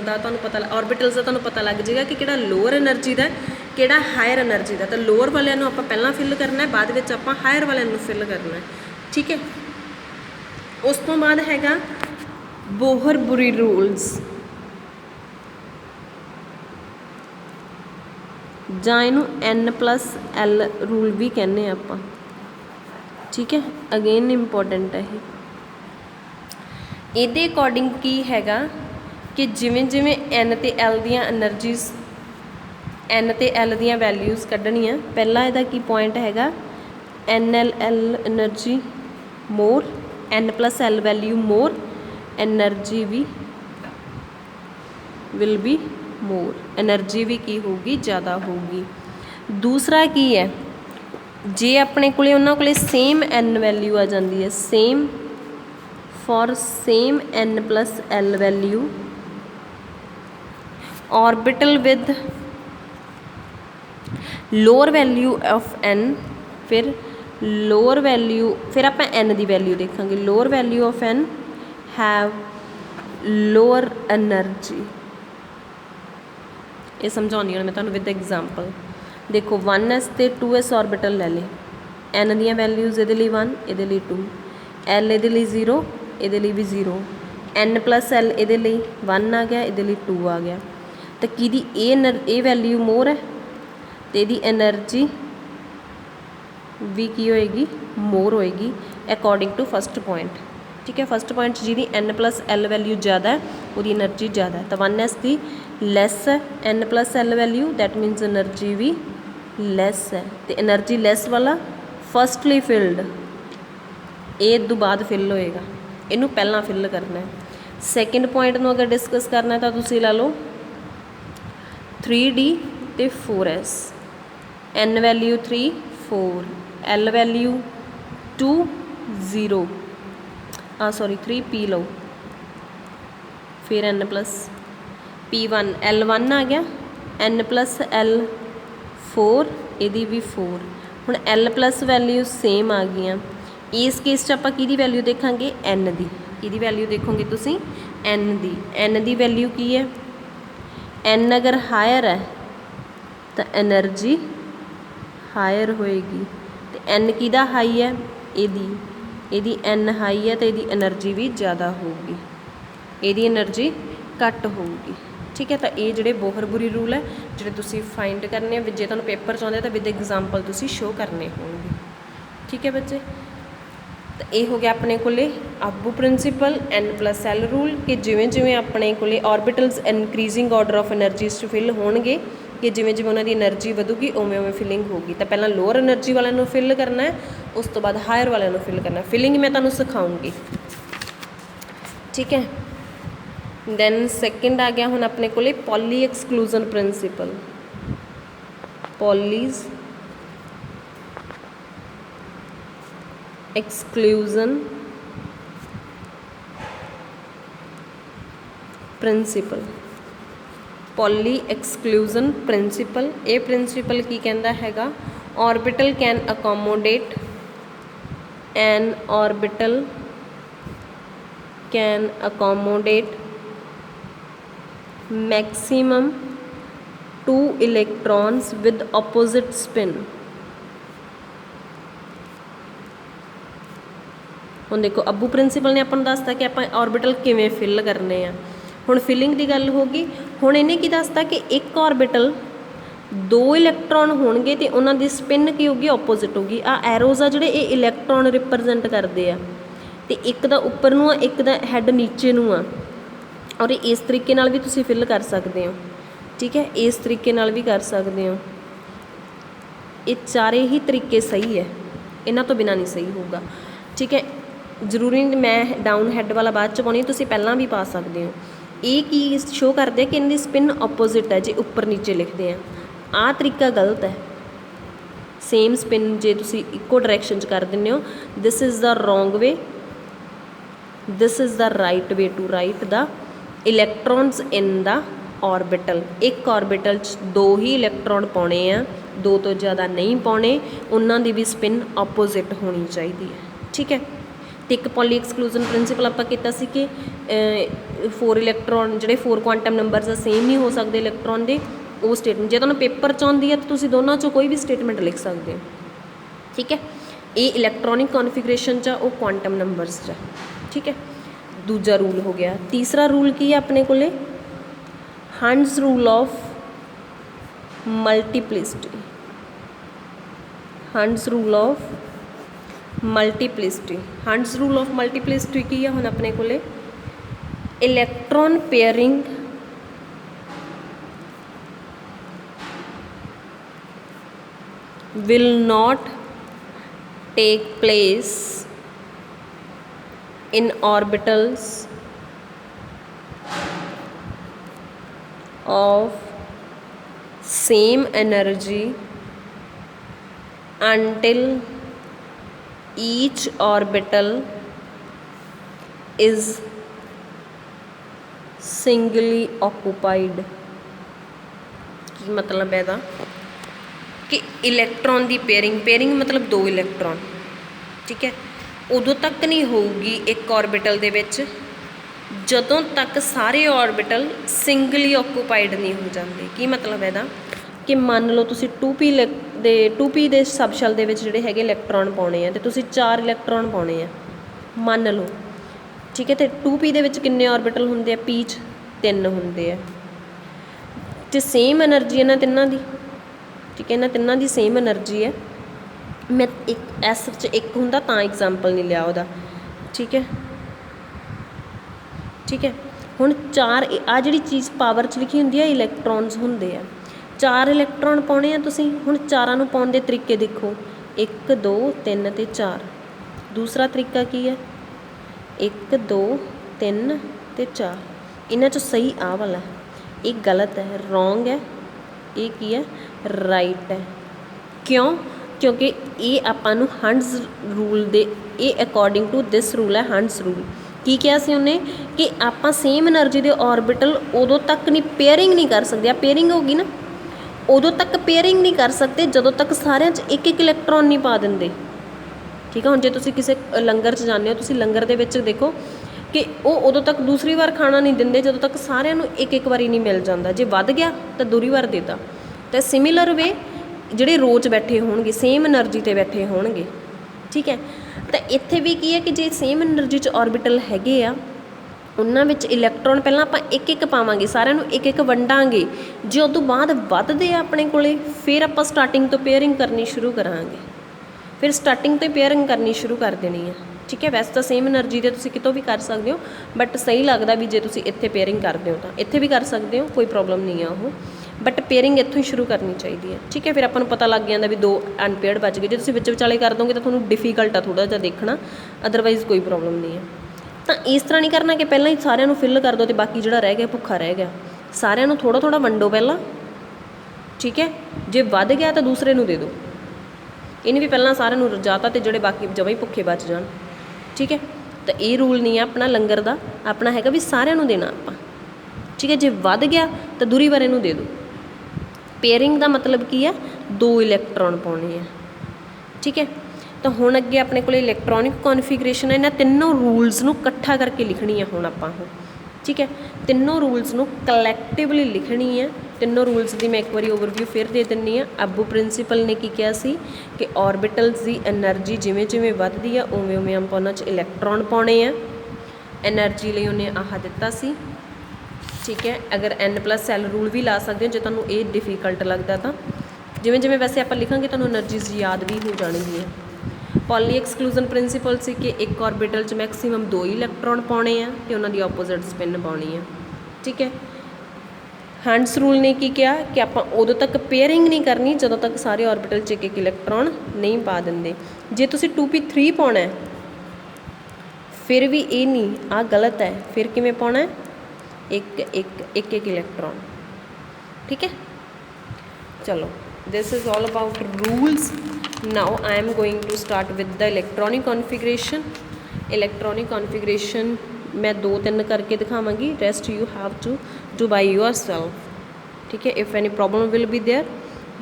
का तुहानूं पता ऑर्बिटल्स का तुहानूं पता लग जाएगा कि किहड़ा लोअर एनर्जी का किहड़ा हायर एनर्जी का। तो लोअर वालिਆਂ ਨੂੰ ਆਪਾਂ ਪਹਿਲਾਂ फिल करना है बाद ਵਿੱਚ ਆਪਾਂ हायर वालिਆਂ ਨੂੰ फिल करना है। ठीक है, उस तो बाद हैगा बोहर-बुरी रूल्स ਜਾਂ ਇਹਨੂੰ N+L रूल भी कहने ਆਪਾਂ। ठीक है, अगेन इंपॉर्टेंट है ये अकॉर्डिंग की हैगा कि जिमें जिमें N ते L दियां एनर्जीज N ते L दियां वैल्यूज़ कढ़नियाँ। पहला इहदा की पॉइंट हैगा NLL एनर्जी मोर, N+L वैल्यू मोर, एनर्जी भी विल बी मोर, एनर्जी भी की होगी ज़्यादा होगी। दूसरा की है जे अपने कोले उन्होंने कोले सेम N वैल्यू आ जाती है, same for same N+L value orbital with lower value of N, फिर लोअर वैल्यू फिर आप N की वैल्यू देखांगे, lower value of N have lower energy. ये समझानी हूँ मैं तुहानूं विद एग्जाम्पल। देखो 1s ते 2s ऑर्बिटल ले लें, N दियां वैल्यूज़ ये 1 ये 2, L ये 0 ये भी 0, N+L ये 1 आ गया ये 2 आ गया। तो कि ये वैल्यू मोर है तो यदी एनर्जी भी की होएगी मोर होएगी अकॉर्डिंग टू फस्ट पॉइंट। ठीक है, फस्ट पॉइंट जी N+L वैल्यू ज़्यादा है वो एनर्जी ज़्यादा है, तो 1s की लैस है N+L वैल्यू, दैट मीनस एनर्जी भी लैस है। तो एनर्जी लैस वाला फस्टली फिल्ड ये तो बाद फिल होएगा, इनू पहला फिल करना है। सैकेंड पॉइंट में अगर डिस्कस करना है तो तुसी ला लो 3D ते 4S, N value 3 4, L value 2 0, sorry 3P लो, फिर N+P1 L1 आ गया, N+L 4 यदी भी 4, हुण L+ वैल्यू सेम आ गई। इस केस आप कि वैल्यू देखांगे N की, कि वैल्यू देखोगे तुसी N की वैल्यू की है, N अगर हायर है तो एनर्जी हायर होएगी, तो N किहदा हाई है यदी N हाई है तो यदी एनर्जी भी ज़्यादा होगी, यदी एनर्जी घट होगी। ठीक है, तो ये जोड़े बोहरबुरी रूल है जोड़े तुसी फाइंड करने जे तुहानूं पेपर चाहुंदे तो विद एग्जाम्पल तुसी शो करने होंगे। ठीक है बच्चे, तो ये हो गया अपने कोले आबू प्रिंसीपल N+L रूल कि जिमें जिमें अपने कोले orbitals increasing order of energies च फिल होणगे कि जिमें जिमें उन्होंने एनर्जी वधूगी उवें उवें फिलिंग होगी। तो पहला लोअर एनर्जी वाले फिल करना है, उस तो बाद हायर वाले फिल करना है। फिलिंग मैं तुहानूं सिखाऊंगी। ठीक है, दैन सैकेंड आ गया हुण अपने कोले poly exclusion principal. Pauli's exclusion principal, poly exclusion principal. ये प्रिंसीपल की कहता हैगा orbital can accommodate N orbital can accommodate maximum 2 electrons with opposite spin. हुण देखो अबू प्रिंसीपल ने अपन दसता कि आप ऑर्बिटल किवें फिल करने आ। हुण फिलिंग की गल होगी, हुण इन्हें की दसता कि एक ऑर्बिटल 2 इलैक्ट्रॉन होणगे ते उन्हां दी स्पिन की होगी ऑपोजिट होगी। आ एरोज आ जिहड़े ये इलैक्ट्रॉन रिप्रजेंट करते हैं, तो एक दा उपर नूं आ एक दा हैड नीचे नूं आ, और इस तरीके नाल भी तुसीं फिल कर सकते हो। ठीक है, इस तरीके नाल भी कर सकते हो। ये चारे ही तरीके सही है, इन्हां तो बिना नहीं सही होगा। ठीक है, जरूरी नहीं मैं डाउन हैड वाला बाद च पाउणी, तुसीं पहलां भी पा सकते हो। ये की शो करते हैं कि इनकी स्पिन ऑपोजिट है जे उपर नीचे लिखते हैं, आ तरीका गलत है। सेम स्पिन जे तुसीं इक्को डायरैक्शन च कर दिंदे हो, this is the wrong way, this is the right way to write the electrons in the orbital. एक ऑर्बिटल 2 ही इलैक्ट्रॉन पाने आ, 2 तो ज़्यादा नहीं पाने, उन्हां दी भी स्पिन ऑपोजिट होनी चाहिए है। ठीक है, तो एक पॉली एक्सक्लूजन प्रिंसीपल आप किया सी कि 4 इलैक्ट्रॉन जोड़े 4 क्वांटम नंबर्स सेम नहीं हो सकते इलैक्ट्रॉन के, वो स्टेटमेंट जो तुहानूं पेपर च आउंदी है तो तुसीं दोनों चों कोई भी स्टेटमेंट लिख सकते हो। ठीक है, ये इलैक्ट्रॉनिक कॉन्फिगरेशन च वो क्वांटम नंबर्स च। ठीक है, दूजा रूल हो गया। तीसरा रूल की है अपने कोले Hund's rule of multiplicity. Hund's rule of multiplicity, Hund's rule of multiplicity की है हुण अपने कोले electron pairing will not take place in orbitals of same energy until each orbital is singly occupied। की मतलब है ਇਹਦਾ कि इलैक्ट्रॉन की पेयरिंग मतलब दो इलैक्ट्रॉन, ठीक है, उदों तक नहीं होगी एक ऑर्बिटल दे विच जदों तक सारे ऑर्बिटल सिंगली ऑक्यूपाइड नहीं हो जाते। की मतलब है कि मान लो तुसी 2p दे सबशैल दे विच जिहड़े हैगे इलैक्ट्रॉन पाने हैं तो तुसी 4 इलैक्ट्रॉन पाने हैं मान लो, ठीक है। तो 2p दे विच किन्ने ऑर्बिटल होंदे आ, p च 3 होंदे आ ते सेम एनर्जी इन्हां तिन्नां दी, ठीक है, इन्हां तिन्नां दी सेम एनर्जी है। मैं एक एस च एक हुंदा तां एग्जाम्पल नहीं लिया उहदा, ठीक है, ठीक है। हुण 4 आ जिहड़ी चीज़ पावर च लिखी हुंदी है इलैक्ट्रॉन्स हुंदे आ, 4 इलैक्ट्रॉन पाने आ तुसीं। हुण 4 नूं पाउण दे तरीके देखो 1 2 3 ते 4। दूसरा तरीका की है 1 2 3 ते 4। इन्हां चों सही आ वाला है, ये गलत है, रॉन्ग है, ये की है राइट है। क्यों? क्योंकि ये आपां नूं हंड्स रूल दे ये अकॉर्डिंग टू दिस रूल है हंड्स रूल। की किया सी उन्हें कि आपां सेम एनर्जी दे ऑर्बिटल उदों तक नहीं पेयरिंग नहीं कर सकते। पेयरिंग होगी ना, उदों तक पेयरिंग नहीं कर सकते जदों तक सारिਆਂ 'ਚ एक एक इलैक्ट्रॉन नहीं पा दिंदे, ठीक है। हुण जे तुसीं किसी लंगर 'ਚ जांदे हो, तुसीं लंगर दे विच देखो कि वो उदों तक दूसरी बार खाना नहीं दिंदे जदों तक सारिਆਂ नूं एक एक बारी नहीं मिल जाता। जे वध गया तो दूरी बार देता। तो सिमिलर वे ਜਿਹੜੇ ਰੋਜ਼ ਬੈਠੇ ਹੋਣਗੇ सेम एनर्जी ਤੇ ਬੈਠੇ ਹੋਣਗੇ, ठीक है। तो ਇੱਥੇ ਵੀ ਕੀ ਹੈ ਕਿ ਜੇ सेम एनर्जी 'ਚ ऑर्बिटल ਹੈਗੇ ਆ ਉਹਨਾਂ ਵਿੱਚ ਇਲੈਕਟ੍ਰੋਨ ਪਹਿਲਾਂ ਆਪਾਂ ਇੱਕ ਇੱਕ ਪਾਵਾਂਗੇ, ਸਾਰਿਆਂ ਨੂੰ ਇੱਕ ਇੱਕ ਵੰਡਾਂਗੇ। ਜੇ ਉਸ ਤੋਂ ਬਾਅਦ ਵੱਧਦੇ ਆ ਆਪਣੇ ਕੋਲੇ ਫਿਰ ਆਪਾਂ ਸਟਾਰਟਿੰਗ ਤੋਂ ਪੇਅਰਿੰਗ ਕਰਨੀ ਸ਼ੁਰੂ ਕਰਾਂਗੇ, ਫਿਰ ਸਟਾਰਟਿੰਗ ਤੋਂ ਪੇਅਰਿੰਗ ਕਰਨੀ ਸ਼ੁਰੂ ਕਰ ਦੇਣੀ ਹੈ, ठीक है। वैसे तो सेम एनर्जी ਦੇ ਤੁਸੀਂ ਕਿਤੋਂ ਵੀ ਕਰ ਸਕਦੇ ਹੋ, बट सही लगता भी जे ਤੁਸੀਂ ਇੱਥੇ ਪੇਅਰਿੰग ਕਰਦੇ ਹੋ ਤਾਂ ਇੱਥੇ ਵੀ ਕਰ ਸਕਦੇ ਹੋ, कोई प्रॉब्लम नहीं है ਉਹ, बट पेयरिंग इत्थों ही शुरू करनी चाहिए, ठीक है। फिर अपन पता लग जाता भी 2 अनपेयर्ड बच गए। जो तुम विच विचाले कर दोगे तो थोड़ा डिफिकल्ट आ थोड़ा जिहा देखना, अदरवाइज़ कोई प्रॉब्लम नहीं है। तो इस तरह नहीं करना कि पहला ही सारिਆਂ ਨੂੰ फिल कर दो तो बाकी जिहड़ा रह गया भुखा रह गया। सारिਆਂ ਨੂੰ थोड़ा थोड़ा वंडो पहला, ठीक है। जे वध गया तो दूसरे ਨੂੰ दे दो, इन्हें भी पहला सारिਆਂ ਨੂੰ रजाता तो जिहड़े बाकी जमा ही भुखे बच जाण, ठीक है। तो ये रूल नहीं है अपना लंगर का, अपना हैगा भी सारिਆਂ ਨੂੰ देना आपां, ठीक है। जे वध गया तो दूरी बार इहनूं दे दो। पेयरिंग का मतलब की है 2 इलैक्ट्रॉन पाने हैं, ठीक है। तो हुण अगे अपने को इलैक्ट्रॉनिक कॉन्फिगरेशन है, इन्हां तीनों रूल्स नूं इकट्ठा करके लिखनी है हुण आपां, ठीक है। तीनों रूल्स नूं कलैक्टिवली लिखनी है। तीनों रूल्स की मैं एक बार ओवरव्यू फिर दे दिंदी हाँ। अबू प्रिंसीपल ने की किया सी कि ऑर्बिटल्स की एनर्जी जिमें जिमें वधदी है उवें उवें आपां उहनां च इलैक्ट्रॉन पाने हैं। एनर्जी लई उन्हें आह दिता सी, ठीक है। अगर N+L रूल भी ला सकते हो जो तुहानूं ये डिफिकल्ट लगता तो जिमें जिमें वैसे आप लिखांगे तुहानूं एनर्जीज याद भी हो जाएगी। पॉली एक्सक्लूजन प्रिंसीपल से कि एक ऑर्बिटल च मैक्सीमम 2 इलैक्ट्रॉन पाने हैं तो उन्होंने ऑपोजिट स्पिन पानी है, ठीक है। हंड्स रूल ने की किया कि आप उदों तक पेयरिंग नहीं करनी जदों तक सारे ऑर्बिटल च एक एक इलैक्ट्रॉन नहीं पा देंगे। जे तुसीं 2p3 पाना है फिर भी ये नहीं, आ गलत है, फिर किवें पाना है एक इलैक्ट्रॉन, ठीक है। चलो this is all about rules. Now I am going to start with the electronic configuration. Electronic configuration मैं 2-3 करके दिखावांगी, rest you have to do by yourself, ठीक है। If any problem will be there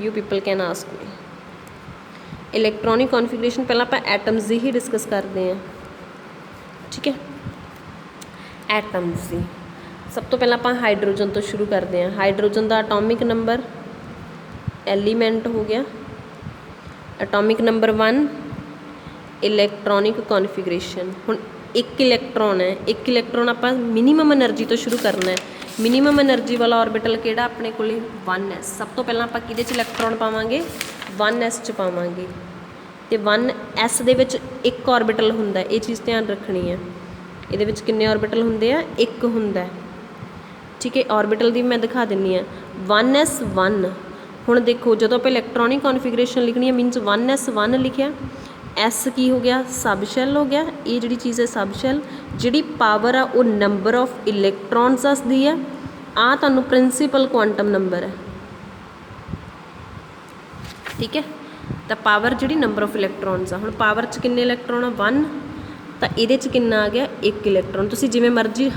you people can ask me. Electronic configuration पहला आप atoms ही discuss करते हैं, ठीक है। एटम्स की सब तो पहला आप हाइड्रोजन तो शुरू करते हैं। हाइड्रोजन का एटॉमिक नंबर एलीमेंट हो गया एटॉमिक नंबर 1। इलैक्ट्रॉनिक कॉन्फिगरेशन हुण एक इलैक्ट्रॉन है, एक इलैक्ट्रॉन आप मिनीमम एनर्जी तो शुरू करना है। मिनीमम एनर्जी वाला ऑर्बिटल किहड़ा अपने को 1s। सब तो पहला आप किहदे च इलैक्ट्रॉन पावांगे 1s च पावांगे तो 1s दे विच एक ऑर्बिटल हुंदा है, ये चीज़ ध्यान रखनी है। ये किन्ने ऑर्बिटल हुंदे आ, एक हुंदा है, ठीक है। ऑर्बिटल की मैं दिखा दिनी है 1s1। हुण देखो जो आप इलैक्ट्रॉनिक कॉन्फिगरेशन लिखनी है मीनस 1s1 लिखिया, एस की हो गया सब शैल हो गया, ये जी चीज़ है सब शैल। जी पावर आ वो नंबर ऑफ इलैक्ट्रॉन्स दसदी है। आ तुहानू प्रिंसीपल क्वांटम नंबर है, ठीक है। तो पावर जी नंबर ऑफ इलैक्ट्रॉन्स आ, हुण पावर च किन्ने इलैक्ट्रॉन आ 1, तो ये किन्ना आ गया 1 इलैक्ट्रॉन। तुसीं जिवें मर्जी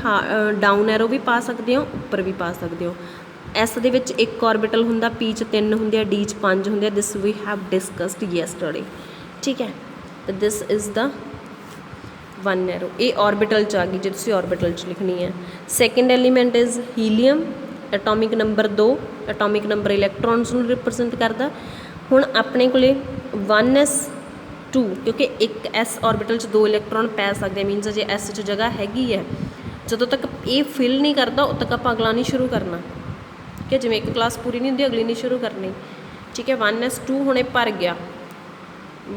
डाउन एरो भी पा सकते हो, उपर भी पा सकते हो। एस दे विच 1 ऑर्बिटल हुंदा, पी च 3 हुंदे, डी च 5 हुंदे। This we have discussed yesterday, ठीक है। तो दिस इज़ द 1 एरो, ये ऑर्बिटल च आ गई जो तुसीं ऑर्बिटल च लिखनी है। Second element is helium, atomic number 2, atomic number electrons नूं रिप्रजेंट करदा। हुण अपने कोले 1s2, क्योंकि एक एस ऑर्बिटल च 2 इलैक्ट्रॉन पै सकते, मीनस जे एस च जगह हैगी है, जदों तक ये फिल नहीं करता उदों तक आपां अगला नहीं शुरू करना, ठीक है। जिवें एक क्लास पूरी नहीं होंदी अगली नहीं शुरू करनी, ठीक है। 1s2 हुणे भर गया,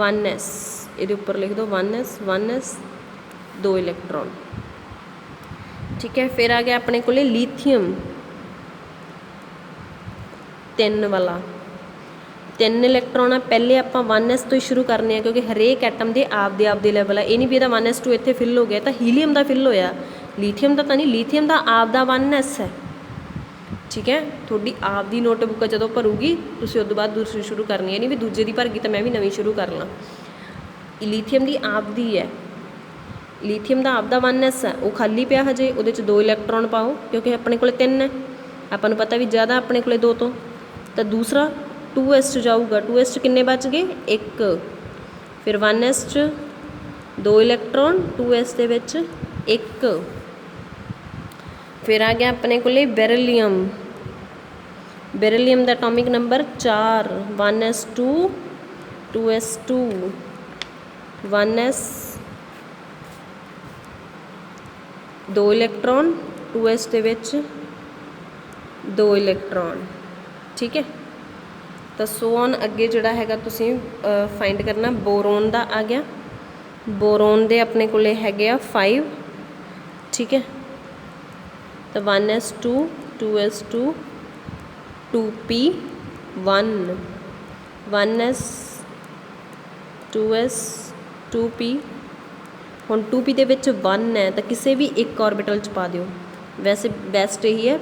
1s ये उपर लिख दो 1s 2 इलैक्ट्रॉन, ठीक है। फिर आ गया अपने कोले लीथियम 3 वाला, 3 इलैक्ट्रॉन है। पहले आप 1s तो ही शुरू करने हैं, क्योंकि हरेक एटम के आपदे लैवल है। ये नहीं भी यदा 1s2 इत्थे फिल हो गया तो हीलीयम का फिल होया, लीथियम का तो नहीं, लीथियम का आपदा 1s है, ठीक है। थोड़ी आपदी नोटबुक जो भरूगी तुसीं उस बाद दूसरी शुरू करनी है, नहीं भी दूजे की भर गई तो मैं भी नवीं शुरू कर ला। लीथियम की आपदी है, लीथियम का आपदा 1s है, वो खाली पिया हजे, वो 2 इलैक्ट्रॉन पाओ, क्योंकि अपने को 3 है, आपको पता भी ज़्यादा अपने को 2 तो दूसरा 2s च जाऊगा, 2s च किन्ने बच गए 1, फिर 1s च 2 इलैक्ट्रॉन, 2s दे विच 1, फिर आ गया अपने को बेरिलियम, बेरिलियम का atomic number 4, 1s2 2s2 1s 2 electron, 2s दे विच 2 इलैक्ट्रॉन, ठीक है। तो सो ऑन अगे जोड़ा है तुसीं फाइंड करना। बोरोन का आ गया, बोरोन दे अपने को है 5, ठीक है। तो 1s2 2s2 2p1 1s 2s 2p। हुण 2p दे विच 1 है तो किसी भी एक ऑर्बिटल च पा दिओ, वैसे बेस्ट यही है,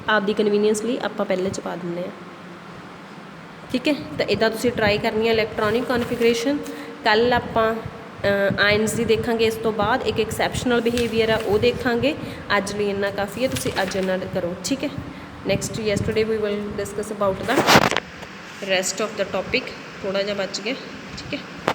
आपकी कन्वीनियंस लिए आप पहले च पा देंगे, ठीक है। तो इदा तुसीं ट्राई करनी है इलैक्ट्रॉनिक कॉन्फिगरेशन। कल आप आयन्स की देखांगे, इस तो बाद एक एक्सैप्शनल बिहेवियर है वो देखांगे। अज लिए इन्ना काफ़ी है, तुसीं अज इन्ना करो, ठीक है। Next yesterday we will discuss about the rest of the topic, थोड़ा जा बच गया, ठीक है।